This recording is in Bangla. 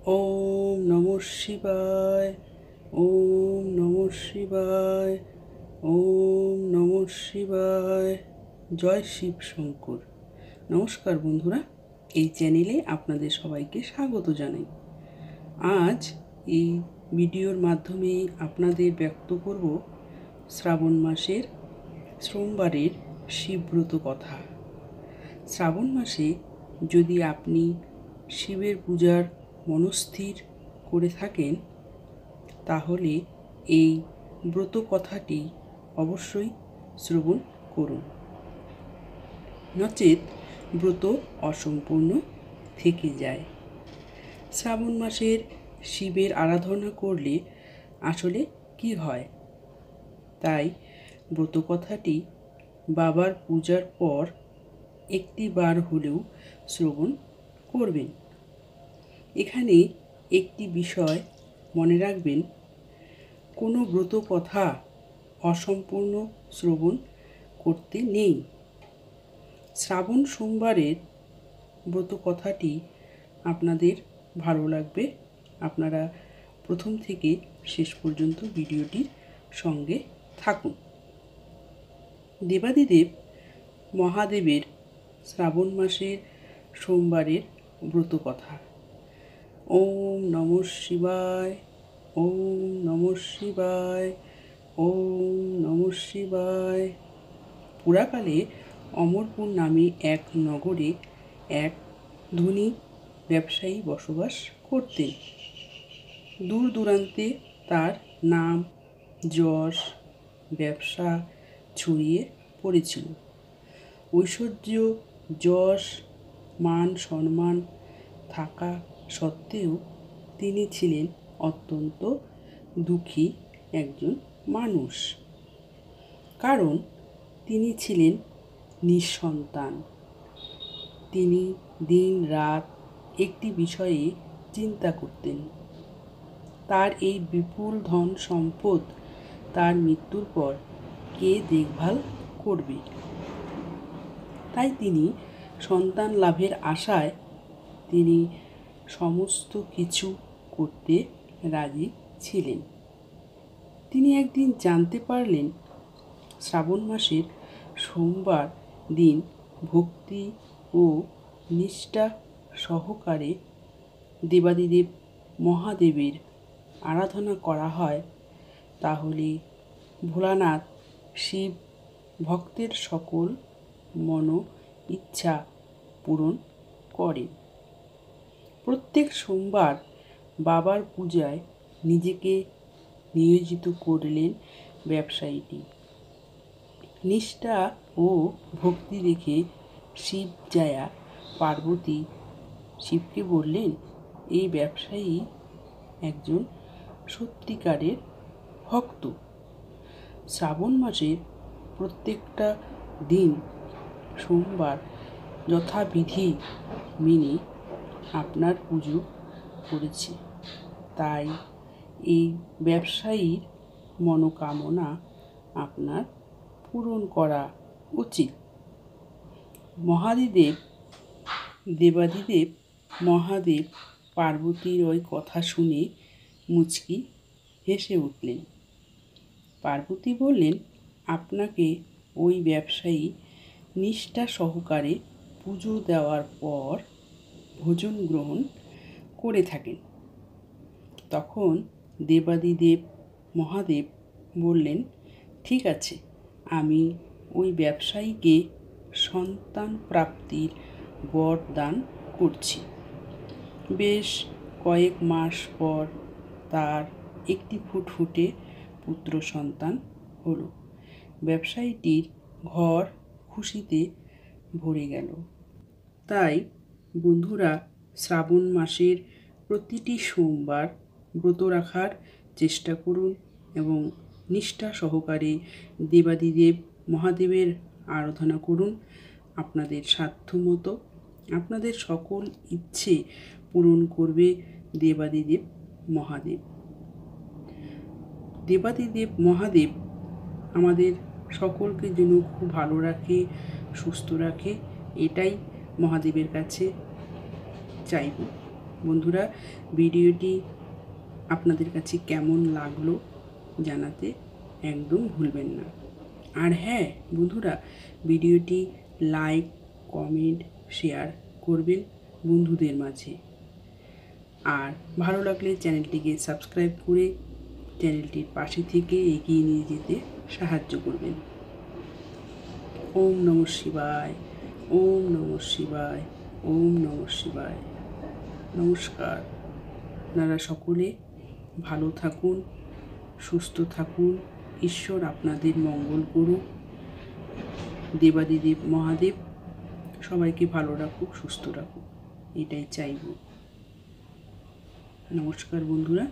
ওম নমঃ শিবায়। ওম নমঃ শিবায়। ওম নমঃ শিবায়। জয় শিব শঙ্কর। নমস্কার বন্ধুরা, এই চ্যানেলে আপনাদের সবাইকে স্বাগত জানাই। আজ এই ভিডিওর মাধ্যমে আপনাদের ব্যক্ত করব শ্রাবণ মাসের সোমবারের শিবব্রত কথা। শ্রাবণ মাসে যদি আপনি শিবের পূজার মনস্থির করে থাকেন, তাহলে এই ব্রত কথাটি অবশ্যই শ্রবণ করুন, নচেত ব্রত অসম্পূর্ণ থেকে যায়। শ্রাবণ মাসের শিবের আরাধনা করলে আসলে কি হয়, তাই ব্রত কথাটি বাবার পূজার পর একটি বার হলেও শ্রবণ করবেন। এখানে একটি বিষয় মনে রাখবেন, কোনো ব্রত কথা অসম্পূর্ণ শ্রবণ করতে নেই। শ্রাবণ সোমবারের ব্রত কথাটি আপনাদের ভালো লাগবে। আপনারা প্রথম থেকে শেষ পর্যন্ত ভিডিওটির সঙ্গে থাকুন। দেবাদিদেব মহাদেবের শ্রাবণ মাসের সোমবারের ব্রত কথা। ওম নমঃ শিবায়। ওম নমঃ শিবায়। ওম নমঃ শিবায়। পুরাকালে অমরপুর নামে এক নগরে এক ধনী ব্যবসায়ী বসবাস করতেন। দূর দূরান্তে তার নাম, যশ, ব্যবসা ছড়িয়ে পড়েছিল। ঐশ্বর্য, যশ, মান সম্মান থাকা সত্ত্বেও তিনি ছিলেন অত্যন্ত দুঃখী একজন মানুষ। কারণ তিনি ছিলেন নিঃসন্তান। তিনি দিন রাত একটি বিষয়ে চিন্তা করতেন, তার এই বিপুল ধন সম্পদ তার মৃত্যুর পর কে দেখভাল করবে। তাই তিনি সন্তান লাভের আশায় তিনি সমস্ত কিছু করতে রাজি ছিলেন। তিনি একদিন জানতে পারলেন, শ্রাবণ মাসের সোমবার দিন ভক্তি ও নিষ্ঠা সহকারে দেবাদিদেব মহাদেবের আরাধনা করা হয়, তাহলে ভোলানাথ শিব ভক্তের সকল মন ইচ্ছা পূরণ করেন। প্রত্যেক সোমবার বাবার পূজায় নিজেকে নিয়োজিত করলেন ব্যবসায়ীটি। নিষ্ঠা ও ভক্তি দেখে শিবজায়া পার্বতী শিবকে বললেন, এই ব্যবসায়ী একজন সত্যিকারের ভক্ত। শ্রাবণ মাসের প্রত্যেকটা দিন সোমবার যথাবিধি মেনে আপনার পুজো করেছে, তাই এই ব্যবসায়ীর মনোকামনা আপনার পূরণ করা উচিত। দেবাদিদেব মহাদেব পার্বতীর ওই কথা শুনে মুচকি হেসে উঠলেন। পার্বতী বললেন, আপনাকে ওই ব্যবসায়ী নিষ্ঠা সহকারে পুজো দেওয়ার পর ভোজন গ্রহণ করে থাকেন। তখন দেবাদিদেব মহাদেব বললেন, ঠিক আছে, আমি ওই ব্যবসায়ীকে সন্তান প্রাপ্তির বর দান করছি। বেশ কয়েক মাস পর তার একটি ফুটফুটে পুত্র সন্তান হলো। ব্যবসায়ীটির ঘর খুশিতে ভরে গেল। তাই বন্ধুরা, শ্রাবণ মাসের প্রতিটি সোমবার ব্রত রাখার চেষ্টা করুন এবং নিষ্ঠা সহকারে দেবাদিদেব মহাদেবের আরাধনা করুন। আপনাদের সাধ্যমতো আপনাদের সকল ইচ্ছে পূরণ করবে দেবাদিদেব মহাদেব। দেবাদিদেব মহাদেব আমাদের সকলকে যেন খুব ভালো রাখে, সুস্থ রাখে, এটাই মহাদেবের কাছে চাইব। বন্ধুরা, ভিডিওটি আপনাদের কাছে কেমন লাগলো জানাতে একদম ভুলবেন না। আর হ্যাঁ বন্ধুরা, ভিডিওটি লাইক, কমেন্ট, শেয়ার করবেন বন্ধুদের মাঝে। আর ভালো লাগলে চ্যানেলটিকে সাবস্ক্রাইব করে চ্যানেলটির পাশে থেকে এগিয়ে নিয়ে যেতে সাহায্য করবেন। ওম নমঃ শিবায়, ওম নমঃ শিবায়, ওম নমঃ শিবায়। নমস্কার। আপনারা সকলে ভালো থাকুন, সুস্থ থাকুন। ঈশ্বর আপনাদের মঙ্গল করুক। দেবাদিদেব মহাদেব সবাইকে ভালো রাখুক, সুস্থ রাখুক, এটাই চাইব। নমস্কার বন্ধুরা।